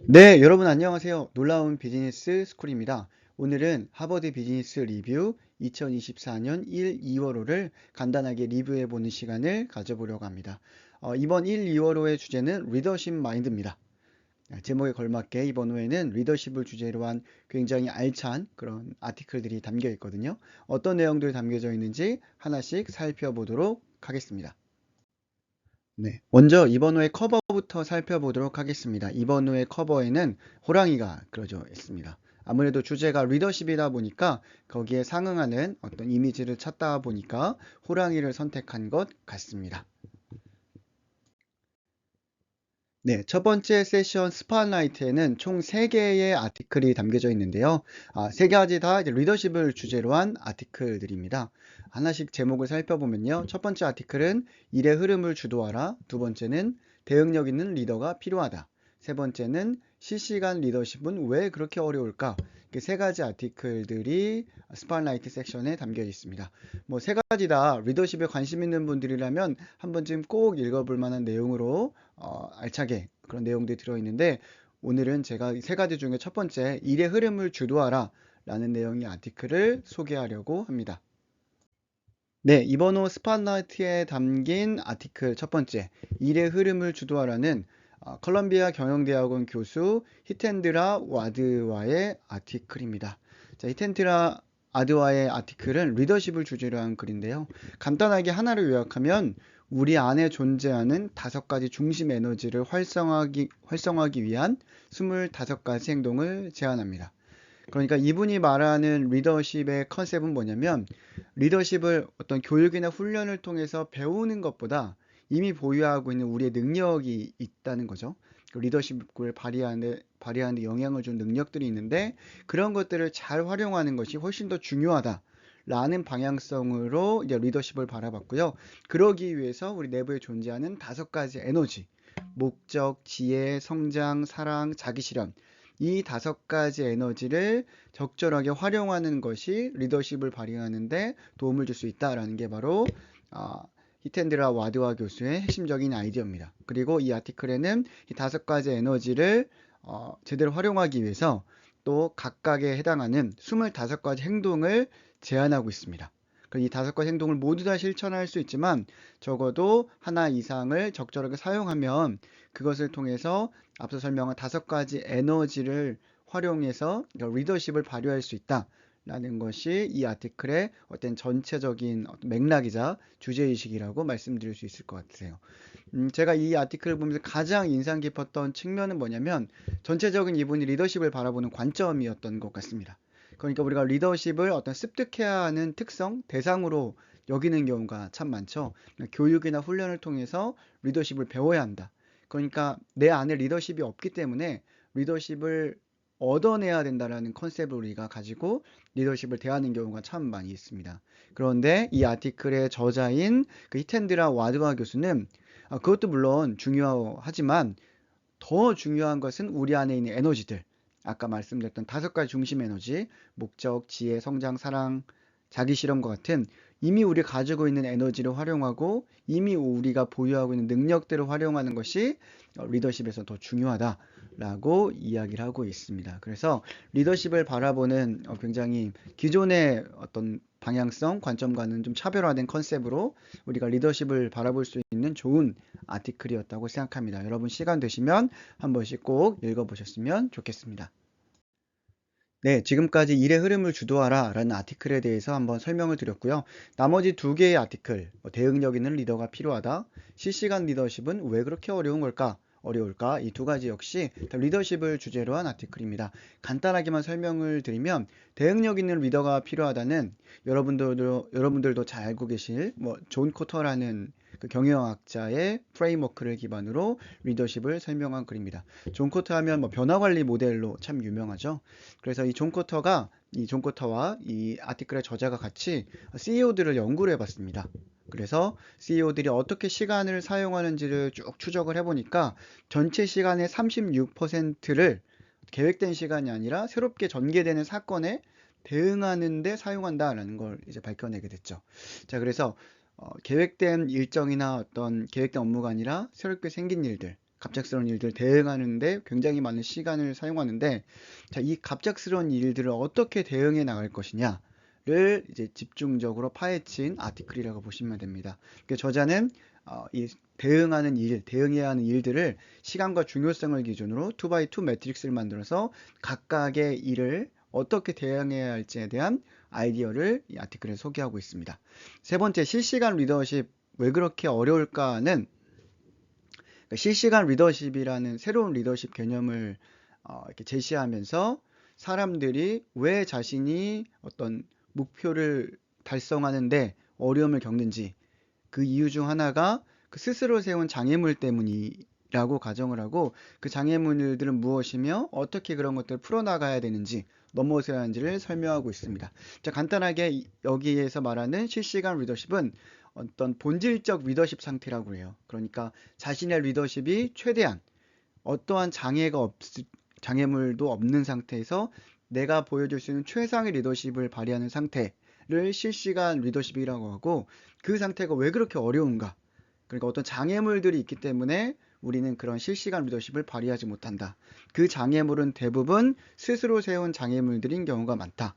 네, 여러분 안녕하세요. 놀라운 비즈니스 스쿨입니다. 오늘은 하버드 비즈니스 리뷰 2024년 1, 2월호를 간단하게 리뷰해보는 시간을 가져보려고 합니다. 이번 1, 2월호의 주제는 리더십 마인드입니다. 제목에 걸맞게 이번 호에는 리더십을 주제로 한 굉장히 알찬 그런 아티클들이 담겨 있거든요. 어떤 내용들이 담겨져 있는지 하나씩 살펴보도록 하겠습니다. 네, 먼저 이번 호의 커버부터 살펴보도록 하겠습니다. 이번 호의 커버에는 호랑이가 그려져 있습니다. 아무래도 주제가 리더십이다 보니까 거기에 상응하는 어떤 이미지를 찾다 보니까 호랑이를 선택한 것 같습니다. 네, 첫 번째 세션 스팟라이트에는 총 3개의 아티클이 담겨져 있는데요. 3가지 다 이제 리더십을 주제로 한 아티클들입니다. 하나씩 제목을 살펴보면요. 첫 번째 아티클은 일의 흐름을 주도하라. 두 번째는 대응력 있는 리더가 필요하다. 세 번째는 실시간 리더십은 왜 그렇게 어려울까? 그 3가지 아티클들이 스팟라이트 섹션에 담겨 있습니다. 뭐 3가지 다 리더십에 관심 있는 분들이라면 한 번쯤 꼭 읽어볼 만한 내용으로 알차게 그런 내용들이 들어있는데 오늘은 제가 이 3가지 중에 첫 번째 일의 흐름을 주도하라 라는 내용의 아티클을 소개하려고 합니다. 네, 이번 호 스팟라이트에 담긴 아티클 첫 번째 일의 흐름을 주도하라는 컬럼비아 경영대학원 교수 히텐드라 와드와의 아티클입니다. 자, 히텐드라 와드와의 아티클은 리더십을 주제로 한 글인데요. 간단하게 하나를 요약하면 우리 안에 존재하는 5가지 중심 에너지를 활성화하기 위한 25가지 행동을 제안합니다. 그러니까 이분이 말하는 리더십의 컨셉은 뭐냐면 리더십을 어떤 교육이나 훈련을 통해서 배우는 것보다 이미 보유하고 있는 우리의 능력이 있다는 거죠. 그 리더십을 발휘하는 데 영향을 준 능력들이 있는데 그런 것들을 잘 활용하는 것이 훨씬 더 중요하다라는 방향성으로 이제 리더십을 바라봤고요. 그러기 위해서 우리 내부에 존재하는 5가지 에너지, 목적, 지혜, 성장, 사랑, 자기실현 이 5가지 에너지를 적절하게 활용하는 것이 리더십을 발휘하는데 도움을 줄 수 있다라는 게 바로 아, 히텐드라 와드와 교수의 핵심적인 아이디어입니다. 그리고 이 아티클에는 이 5가지 에너지를 제대로 활용하기 위해서 또 각각에 해당하는 25가지 행동을 제안하고 있습니다. 이 5가지 행동을 모두 다 실천할 수 있지만 적어도 하나 이상을 적절하게 사용하면 그것을 통해서 앞서 설명한 5가지 에너지를 활용해서 리더십을 발휘할 수 있다라는 것이 이 아티클의 어떤 전체적인 맥락이자 주제의식이라고 말씀드릴 수 있을 것 같아요. 제가 이 아티클을 보면서 가장 인상 깊었던 측면은 뭐냐면 전체적인 이분이 리더십을 바라보는 관점이었던 것 같습니다. 그러니까 우리가 리더십을 어떤 습득해야 하는 특성, 대상으로 여기는 경우가 참 많죠. 교육이나 훈련을 통해서 리더십을 배워야 한다. 그러니까 내 안에 리더십이 없기 때문에 리더십을 얻어내야 된다라는 컨셉을 우리가 가지고 리더십을 대하는 경우가 참 많이 있습니다. 그런데 이 아티클의 저자인 그 히텐드라 와드와 교수는 그것도 물론 중요하지만 더 중요한 것은 우리 안에 있는 에너지들. 아까 말씀드렸던 5가지 중심 에너지, 목적, 지혜, 성장, 사랑, 자기 실현과 같은 이미 우리가 가지고 있는 에너지를 활용하고 이미 우리가 보유하고 있는 능력들을 활용하는 것이 리더십에서 더 중요하다라고 이야기를 하고 있습니다. 그래서 리더십을 바라보는 굉장히 기존의 어떤 방향성, 관점과는 좀 차별화된 컨셉으로 우리가 리더십을 바라볼 수 있는 좋은 아티클이었다고 생각합니다. 여러분 시간 되시면 한 번씩 꼭 읽어보셨으면 좋겠습니다. 네, 지금까지 일의 흐름을 주도하라 라는 아티클에 대해서 한번 설명을 드렸고요. 나머지 2개의 아티클, 대응력 있는 리더가 필요하다, 실시간 리더십은 왜 그렇게 어려울까? 이 2가지 역시 리더십을 주제로 한 아티클입니다. 간단하게만 설명을 드리면 대응력 있는 리더가 필요하다는 여러분들도 잘 알고 계실 존 코터라는 그 경영학자의 프레임워크를 기반으로 리더십을 설명한 글입니다. 존 코터 하면 변화 관리 모델로 참 유명하죠. 그래서 이존 코터와 이 아티클의 저자가 같이 CEO들을 연구를 해봤습니다. 그래서 CEO들이 어떻게 시간을 사용하는지를 쭉 추적을 해보니까 전체 시간의 36%를 계획된 시간이 아니라 새롭게 전개되는 사건에 대응하는 데 사용한다라는 걸 이제 밝혀내게 됐죠. 자, 그래서 계획된 일정이나 어떤 계획된 업무가 아니라 새롭게 생긴 일들, 갑작스러운 일들 대응하는데 굉장히 많은 시간을 사용하는데, 자, 이 갑작스러운 일들을 어떻게 대응해 나갈 것이냐를 이제 집중적으로 파헤친 아티클이라고 보시면 됩니다. 그 저자는 이 대응하는 일, 대응해야 하는 일들을 시간과 중요성을 기준으로 2x2 매트릭스를 만들어서 각각의 일을 어떻게 대응해야 할지에 대한 아이디어를 이 아티클에 소개하고 있습니다. 세 번째, 실시간 리더십 왜 그렇게 어려울까는, 실시간 리더십이라는 새로운 리더십 개념을 이렇게 제시하면서 사람들이 왜 자신이 어떤 목표를 달성하는데 어려움을 겪는지, 그 이유 중 하나가 그 스스로 세운 장애물 때문이라고 가정을 하고, 그 장애물들은 무엇이며 어떻게 그런 것들을 풀어나가야 되는지, 넘어서야 하는지를 설명하고 있습니다. 자, 간단하게 여기에서 말하는 실시간 리더십은 어떤 본질적 리더십 상태라고 해요. 그러니까 자신의 리더십이 최대한 어떠한 장애물도 없는 상태에서 내가 보여줄 수 있는 최상의 리더십을 발휘하는 상태를 실시간 리더십이라고 하고, 그 상태가 왜 그렇게 어려운가? 그러니까 어떤 장애물들이 있기 때문에 우리는 그런 실시간 리더십을 발휘하지 못한다. 그 장애물은 대부분 스스로 세운 장애물들인 경우가 많다.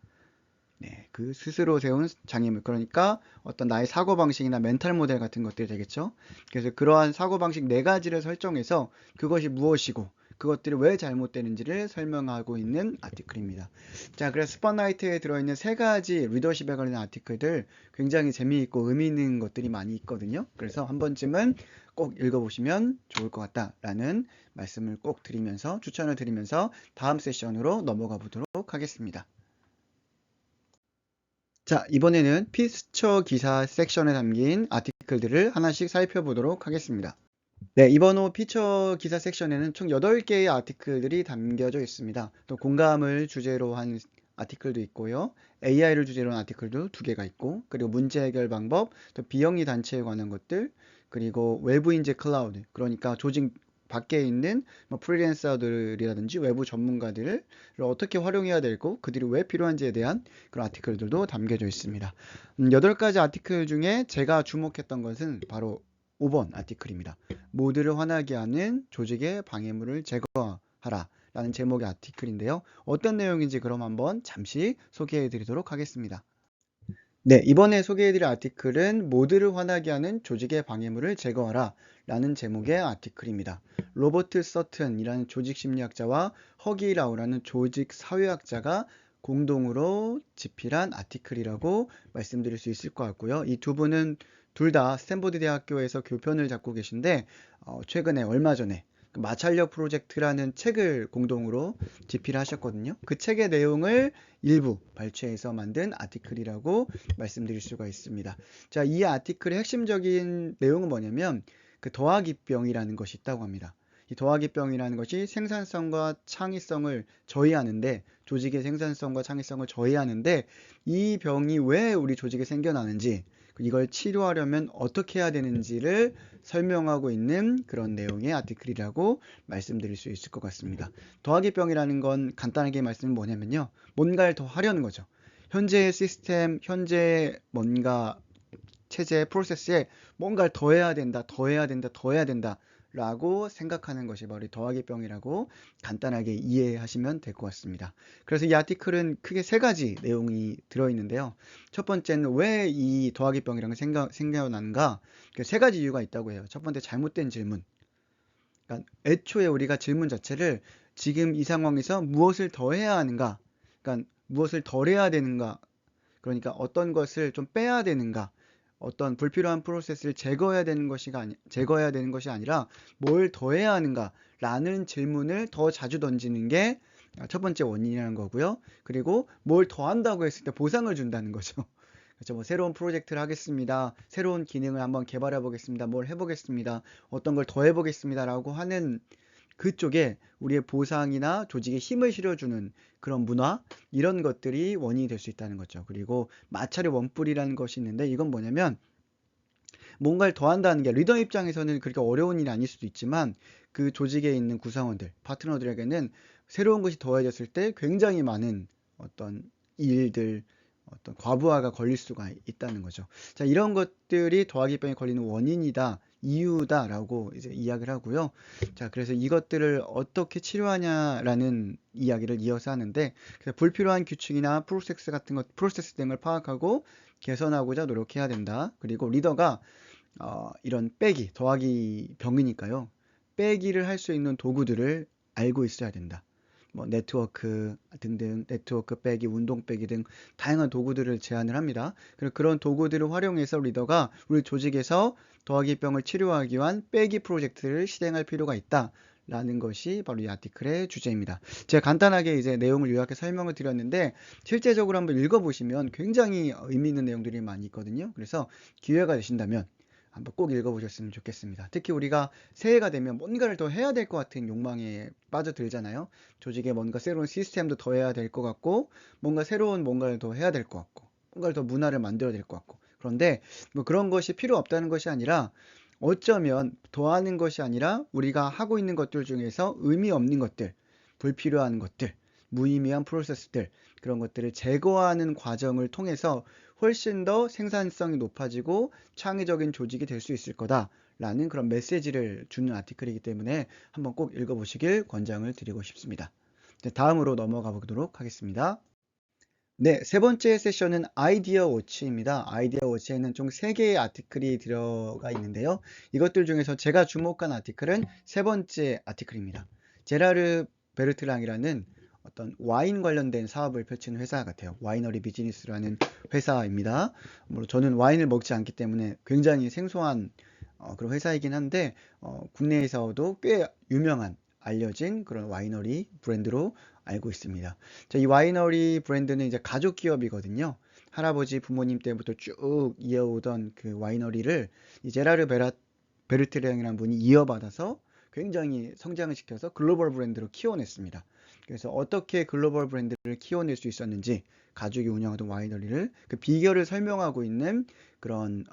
네, 그 스스로 세운 장애물, 그러니까 어떤 나의 사고방식이나 멘탈 모델 같은 것들이 되겠죠. 그래서 그러한 사고방식 네 가지를 설정해서 그것이 무엇이고 그것들이 왜 잘못되는지를 설명하고 있는 아티클입니다. 자, 그래서 스팟라이트에 들어있는 세 가지 리더십에 관련 아티클들 굉장히 재미있고 의미 있는 것들이 많이 있거든요. 그래서 한 번쯤은 꼭 읽어보시면 좋을 것 같다라는 말씀을 꼭 드리면서, 추천을 드리면서 다음 세션으로 넘어가 보도록 하겠습니다. 자, 이번에는 피처 기사 섹션에 담긴 아티클들을 하나씩 살펴보도록 하겠습니다. 네, 이번 호 피처 기사 섹션에는 총 8개의 아티클들이 담겨져 있습니다. 또 공감을 주제로 한 아티클도 있고요. AI를 주제로 한 아티클도 2개가 있고, 그리고 문제 해결 방법, 또 비영리 단체에 관한 것들, 그리고 외부 인재 클라우드, 그러니까 조직 밖에 있는 프리랜서들이라든지 외부 전문가들을 어떻게 활용해야 되고 그들이 왜 필요한지에 대한 그런 아티클들도 담겨져 있습니다. 8가지 아티클 중에 제가 주목했던 것은 바로 5번 아티클입니다. 모두를 화나게 하는 조직의 방해물을 제거하라 라는 제목의 아티클인데요. 어떤 내용인지 그럼 한번 잠시 소개해 드리도록 하겠습니다. 네, 이번에 소개해드릴 아티클은 모두를 화나게 하는 조직의 방해물을 제거하라 라는 제목의 아티클입니다. 로버트 서튼이라는 조직심리학자와 허기 라우라는 조직 사회학자가 공동으로 집필한 아티클이라고 말씀드릴 수 있을 것 같고요. 이 두 분은 둘 다 스탠포드 대학교에서 교편을 잡고 계신데, 최근에 얼마 전에 마찰력 프로젝트라는 책을 공동으로 집필하셨거든요. 그 책의 내용을 일부 발췌해서 만든 아티클이라고 말씀드릴 수가 있습니다. 자, 이 아티클의 핵심적인 내용은 뭐냐면 그 더하기병이라는 것이 있다고 합니다. 이 더하기병이라는 것이 생산성과 창의성을 저해하는데, 조직의 생산성과 창의성을 저해하는데, 이 병이 왜 우리 조직에 생겨나는지, 이걸 치료하려면 어떻게 해야 되는지를 설명하고 있는 그런 내용의 아티클이라고 말씀드릴 수 있을 것 같습니다. 더하기병이라는 건 간단하게 말씀은 뭐냐면요, 뭔가를 더 하려는 거죠. 현재의 시스템, 현재의 뭔가 체제, 프로세스에 뭔가를 더 해야 된다, 더 해야 된다, 더 해야 된다 라고 생각하는 것이 바로 생각병이라고 간단하게 이해하시면 될 것 같습니다. 그래서 이 아티클은 크게 3가지 내용이 들어있는데요. 첫 번째는 왜 이 더하기병이라는 게 생겨나는가? 3가지 이유가 있다고 해요. 첫 번째, 잘못된 질문. 그러니까 애초에 우리가 질문 자체를 지금 이 상황에서 무엇을 더 해야 하는가? 그러니까 무엇을 덜 해야 되는가? 그러니까 어떤 것을 좀 빼야 되는가? 어떤 불필요한 프로세스를 제거해야 되는 것이 아니라 뭘 더 해야 하는가? 라는 질문을 더 자주 던지는 게 첫 번째 원인이라는 거고요. 그리고 뭘 더 한다고 했을 때 보상을 준다는 거죠. 그렇죠. 뭐 새로운 프로젝트를 하겠습니다. 새로운 기능을 한번 개발해 보겠습니다. 뭘 해보겠습니다. 어떤 걸 더 해보겠습니다. 라고 하는 그쪽에 우리의 보상이나 조직에 힘을 실어주는 그런 문화, 이런 것들이 원인이 될 수 있다는 거죠. 그리고 마찰의 원뿔이라는 것이 있는데, 이건 뭐냐면 뭔가를 더 한다는 게 리더 입장에서는 그렇게 어려운 일이 아닐 수도 있지만, 그 조직에 있는 구성원들, 파트너들에게는 새로운 것이 더해졌을 때 굉장히 많은 어떤 일들, 어떤 과부하가 걸릴 수가 있다는 거죠. 자, 이런 것들이 더하기병에 걸리는 원인이다, 이유다라고 이제 이야기를 하고요. 자, 그래서 이것들을 어떻게 치료하냐라는 이야기를 이어서 하는데, 그래서 불필요한 규칙이나 프로세스 등을 파악하고 개선하고자 노력해야 된다. 그리고 리더가 이런 빼기, 더하기 병이니까요. 빼기를 할 수 있는 도구들을 알고 있어야 된다. 뭐 네트워크 등등, 네트워크 빼기, 운동 빼기 등 다양한 도구들을 제안을 합니다. 그리고 그런 도구들을 활용해서 리더가 우리 조직에서 더하기 병을 치료하기 위한 빼기 프로젝트를 실행할 필요가 있다. 라는 것이 바로 이 아티클의 주제입니다. 제가 간단하게 이제 내용을 요약해 설명을 드렸는데, 실제적으로 한번 읽어보시면 굉장히 의미 있는 내용들이 많이 있거든요. 그래서 기회가 되신다면 한번 꼭 읽어보셨으면 좋겠습니다. 특히 우리가 새해가 되면 뭔가를 더 해야 될 것 같은 욕망에 빠져들잖아요. 조직에 뭔가 새로운 시스템도 더 해야 될 것 같고, 뭔가 새로운 뭔가를 더 해야 될 것 같고, 뭔가를 더 문화를 만들어야 될 것 같고. 그런데 뭐 그런 것이 필요 없다는 것이 아니라, 어쩌면 더하는 것이 아니라 우리가 하고 있는 것들 중에서 의미 없는 것들, 불필요한 것들, 무의미한 프로세스들, 그런 것들을 제거하는 과정을 통해서 훨씬 더 생산성이 높아지고 창의적인 조직이 될 수 있을 거다라는 그런 메시지를 주는 아티클이기 때문에 한번 꼭 읽어보시길 권장을 드리고 싶습니다. 네, 다음으로 넘어가 보도록 하겠습니다. 네, 세 번째 세션은 아이디어 워치입니다. 아이디어 워치에는 총 3개의 아티클이 들어가 있는데요. 이것들 중에서 제가 주목한 아티클은 세 번째 아티클입니다. 제라르 베르트랑이라는 어떤 와인 관련된 사업을 펼치는 회사 같아요. 와이너리 비즈니스라는 회사입니다. 물론 저는 와인을 먹지 않기 때문에 굉장히 생소한 그런 회사이긴 한데, 국내에서도 꽤 유명한 알려진 그런 와이너리 브랜드로 알고 있습니다. 자, 이 와이너리 브랜드는 이제 가족 기업이거든요. 할아버지 부모님 때부터 쭉 이어오던 그 와이너리를 이 베르트랑이라는 분이 이어받아서 굉장히 성장을 시켜서 글로벌 브랜드로 키워냈습니다. 그래서 어떻게 글로벌 브랜드를 키워낼 수 있었는지, 가족이 운영하던 와이너리를 그 비결을 설명하고 있는 그런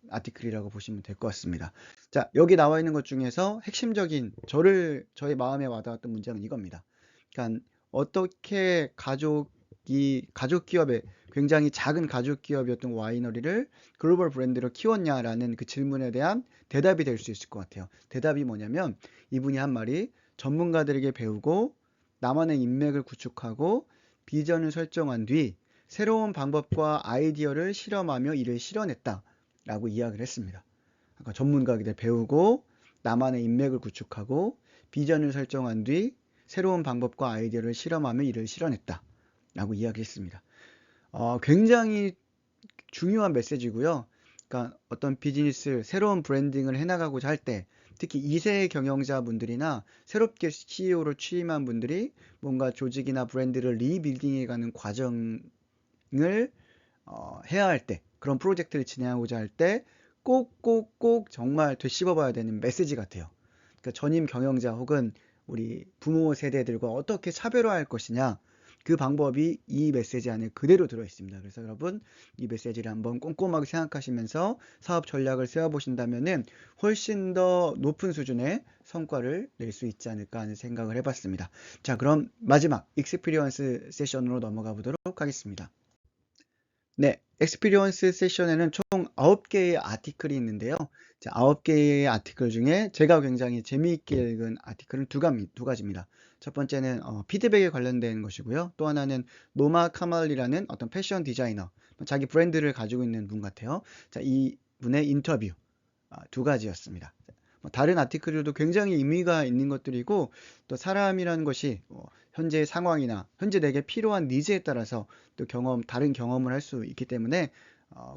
아티클이라고 보시면 될 것 같습니다. 자, 여기 나와 있는 것 중에서 핵심적인 저의 마음에 와닿았던 문장은 이겁니다. 그러니까 어떻게 가족 기업의 굉장히 작은 가족 기업이었던 와이너리를 글로벌 브랜드로 키웠냐라는 그 질문에 대한 대답이 될 수 있을 것 같아요. 대답이 뭐냐면, 이분이 한 말이 전문가들에게 배우고 나만의 인맥을 구축하고 비전을 설정한 뒤 새로운 방법과 아이디어를 실험하며 이를 실현했다 라고 이야기를 했습니다. 아까 전문가에게 배우고 나만의 인맥을 구축하고 비전을 설정한 뒤 새로운 방법과 아이디어를 실험하며 이를 실현했다 라고 이야기했습니다. 굉장히 중요한 메시지고요. 그러니까 어떤 비즈니스 새로운 브랜딩을 해나가고자 할 때, 특히 2세 경영자분들이나 새롭게 CEO로 취임한 분들이 뭔가 조직이나 브랜드를 리빌딩해가는 과정을 해야 할 때, 그런 프로젝트를 진행하고자 할 때 꼭꼭꼭 정말 되씹어봐야 되는 메시지 같아요. 그러니까 전임 경영자 혹은 우리 부모 세대들과 어떻게 차별화할 것이냐, 그 방법이 이 메시지 안에 그대로 들어있습니다. 그래서 여러분, 이 메시지를 한번 꼼꼼하게 생각하시면서 사업 전략을 세워보신다면은 훨씬 더 높은 수준의 성과를 낼 수 있지 않을까 하는 생각을 해봤습니다. 자, 그럼 마지막 익스피리언스 세션으로 넘어가 보도록 하겠습니다. 네, 익스피리언스 세션에는 총 9개의 아티클이 있는데요. 자, 9개의 아티클 중에 제가 굉장히 재미있게 읽은 아티클은 두 가지입니다. 첫 번째는 피드백에 관련된 것이고요. 또 하나는 노마 카말리라는 어떤 패션 디자이너, 자기 브랜드를 가지고 있는 분 같아요. 자, 이 분의 인터뷰 두 가지였습니다. 다른 아티클들도 굉장히 의미가 있는 것들이고, 또 사람이라는 것이 현재 상황이나 현재 내게 필요한 니즈에 따라서 또 다른 경험을 할 수 있기 때문에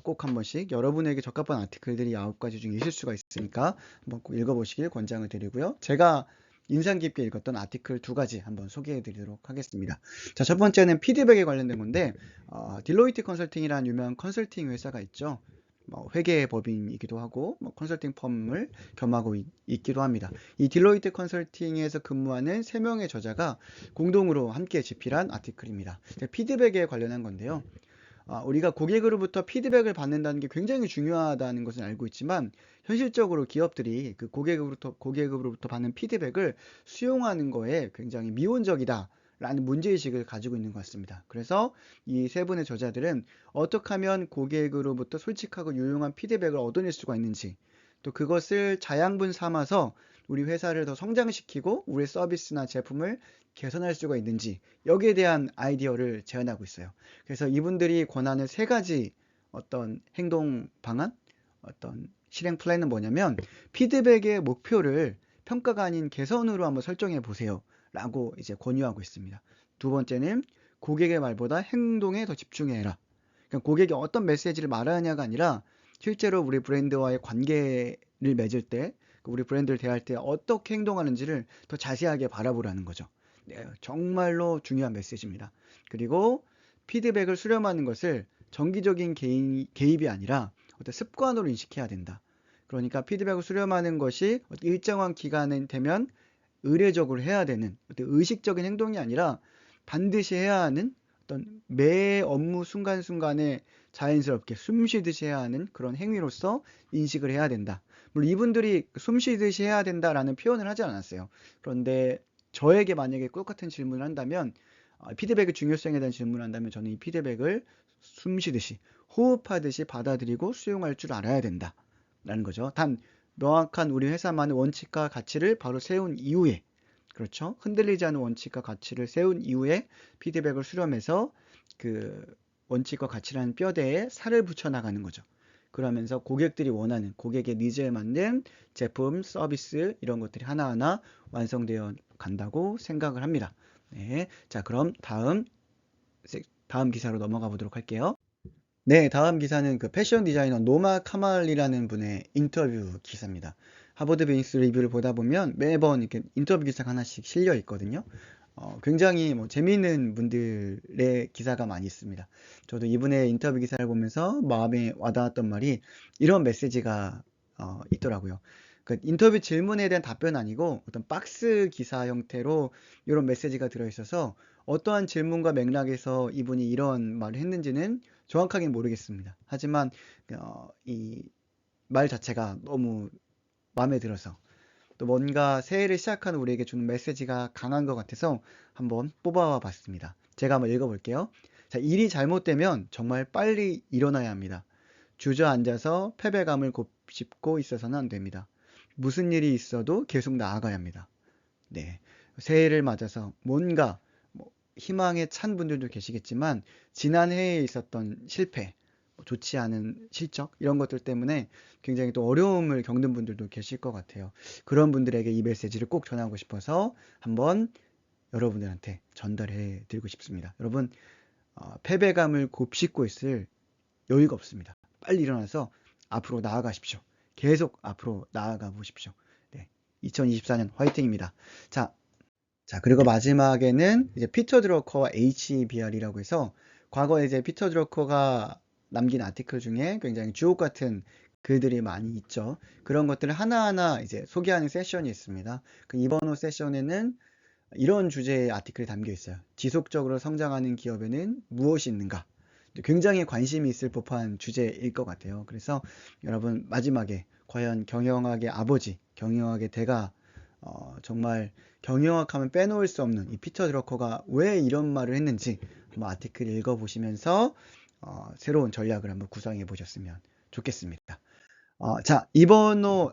꼭 한 번씩 여러분에게 적합한 아티클들이 9가지 중에 있을 수가 있으니까 한번 꼭 읽어보시길 권장을 드리고요. 제가 인상 깊게 읽었던 아티클 2가지 한번 소개해 드리도록 하겠습니다. 자, 첫 번째는 피드백에 관련된 건데, 딜로이트 컨설팅이라는 유명한 컨설팅 회사가 있죠. 회계 법인이기도 하고 컨설팅 펌을 겸하고 있기도 합니다. 이 딜로이트 컨설팅에서 근무하는 3명의 저자가 공동으로 함께 집필한 아티클입니다. 피드백에 관련한 건데요. 우리가 고객으로부터 피드백을 받는다는 게 굉장히 중요하다는 것은 알고 있지만, 현실적으로 기업들이 그 고객으로부터 받는 피드백을 수용하는 거에 굉장히 미온적이다 라는 문제의식을 가지고 있는 것 같습니다. 그래서 이 세 분의 저자들은 어떻게 하면 고객으로부터 솔직하고 유용한 피드백을 얻어낼 수가 있는지, 또 그것을 자양분 삼아서 우리 회사를 더 성장시키고 우리 서비스나 제품을 개선할 수가 있는지 여기에 대한 아이디어를 제안하고 있어요. 그래서 이분들이 권하는 세 가지 어떤 행동 방안, 어떤 실행 플랜은 뭐냐면 피드백의 목표를 평가가 아닌 개선으로 한번 설정해 보세요. 라고 이제 권유하고 있습니다. 두 번째는 고객의 말보다 행동에 더 집중해라. 그러니까 고객이 어떤 메시지를 말하느냐가 아니라 실제로 우리 브랜드와의 관계를 맺을 때, 우리 브랜드를 대할 때 어떻게 행동하는지를 더 자세하게 바라보라는 거죠. 네, 정말로 중요한 메시지입니다. 그리고 피드백을 수렴하는 것을 정기적인 개입이 아니라 어떤 습관으로 인식해야 된다. 그러니까 피드백을 수렴하는 것이 일정한 기간이 되면 의례적으로 해야 되는 어떤 의식적인 행동이 아니라 반드시 해야 하는 어떤 매 업무 순간순간에 자연스럽게 숨 쉬듯이 해야 하는 그런 행위로서 인식을 해야 된다. 물론 이분들이 숨 쉬듯이 해야 된다라는 표현을 하지 않았어요. 그런데 저에게 만약에 똑같은 질문을 한다면 피드백의 중요성에 대한 질문을 한다면 저는 이 피드백을 숨 쉬듯이 호흡하듯이 받아들이고 수용할 줄 알아야 된다. 라는 거죠. 단 명확한 우리 회사만의 원칙과 가치를 바로 세운 이후에 그렇죠. 흔들리지 않는 원칙과 가치를 세운 이후에 피드백을 수렴해서 그 원칙과 가치라는 뼈대에 살을 붙여 나가는 거죠. 그러면서 고객들이 원하는 고객의 니즈에 맞는 제품, 서비스 이런 것들이 하나하나 완성되어 간다고 생각을 합니다. 네. 자, 그럼 다음 기사로 넘어가 보도록 할게요. 네, 다음 기사는 그 패션 디자이너 노마 카말이라는 분의 인터뷰 기사입니다. 하버드 비즈니스 리뷰를 보다 보면 매번 이렇게 인터뷰 기사가 하나씩 실려 있거든요. 굉장히 뭐 재미있는 분들의 기사가 많이 있습니다. 저도 이분의 인터뷰 기사를 보면서 마음에 와닿았던 말이 이런 메시지가 있더라고요. 그 인터뷰 질문에 대한 답변 아니고 어떤 박스 기사 형태로 이런 메시지가 들어있어서 어떠한 질문과 맥락에서 이분이 이런 말을 했는지는 정확하게는 모르겠습니다. 하지만 이 말 자체가 너무 마음에 들어서 또 뭔가 새해를 시작하는 우리에게 주는 메시지가 강한 것 같아서 한번 뽑아와 봤습니다. 제가 한번 읽어볼게요. 자, 일이 잘못되면 정말 빨리 일어나야 합니다. 주저앉아서 패배감을 곱씹고 있어서는 안 됩니다. 무슨 일이 있어도 계속 나아가야 합니다. 네. 새해를 맞아서 뭔가 뭐 희망에 찬 분들도 계시겠지만 지난 해에 있었던 실패, 좋지 않은 실적 이런 것들 때문에 굉장히 또 어려움을 겪는 분들도 계실 것 같아요. 그런 분들에게 이 메시지를 꼭 전하고 싶어서 한번 여러분들한테 전달해 드리고 싶습니다. 여러분, 패배감을 곱씹고 있을 여유가 없습니다. 빨리 일어나서 앞으로 나아가십시오. 계속 앞으로 나아가 보십시오. 네. 2024년 화이팅입니다. 자, 그리고 마지막에는 이제 피터 드러커와 HBR이라고 해서 과거에 이제 피터 드러커가 남긴 아티클 중에 굉장히 주옥 같은 글들이 많이 있죠. 그런 것들을 하나하나 이제 소개하는 세션이 있습니다. 이번 호 세션에는 이런 주제의 아티클이 담겨 있어요. 지속적으로 성장하는 기업에는 무엇이 있는가? 굉장히 관심이 있을 법한 주제일 것 같아요. 그래서 여러분 마지막에 과연 경영학의 아버지, 경영학의 대가 정말 경영학 하면 빼놓을 수 없는 이 피터 드러커가 왜 이런 말을 했는지 한번 아티클 읽어보시면서 새로운 전략을 한번 구상해 보셨으면 좋겠습니다. 자, 이번 호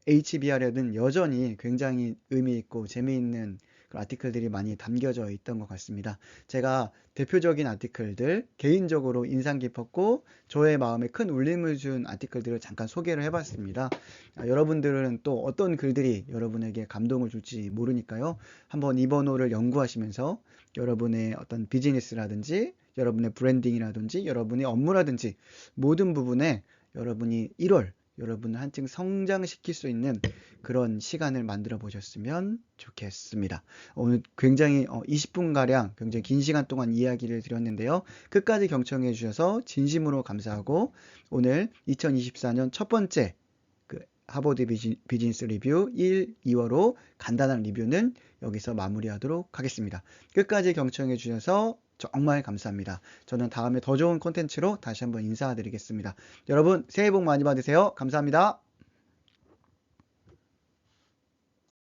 HBR에는 여전히 굉장히 의미 있고 재미있는 아티클들이 많이 담겨져 있던 것 같습니다. 제가 대표적인 아티클들, 개인적으로 인상 깊었고 저의 마음에 큰 울림을 준 아티클들을 잠깐 소개를 해봤습니다. 여러분들은 또 어떤 글들이 여러분에게 감동을 줄지 모르니까요. 한번 이번 호를 연구하시면서 여러분의 어떤 비즈니스라든지 여러분의 브랜딩이라든지 여러분의 업무라든지 모든 부분에 여러분이 1월 여러분을 한층 성장시킬 수 있는 그런 시간을 만들어 보셨으면 좋겠습니다. 오늘 굉장히 20분가량 굉장히 긴 시간 동안 이야기를 드렸는데요. 끝까지 경청해 주셔서 진심으로 감사하고 오늘 2024년 첫 번째 하버드 비즈니스 리뷰 1, 2월호 간단한 리뷰는 여기서 마무리하도록 하겠습니다. 끝까지 경청해 주셔서 정말 감사합니다. 저는 다음에 더 좋은 콘텐츠로 다시 한번 인사드리겠습니다. 여러분 새해 복 많이 받으세요. 감사합니다.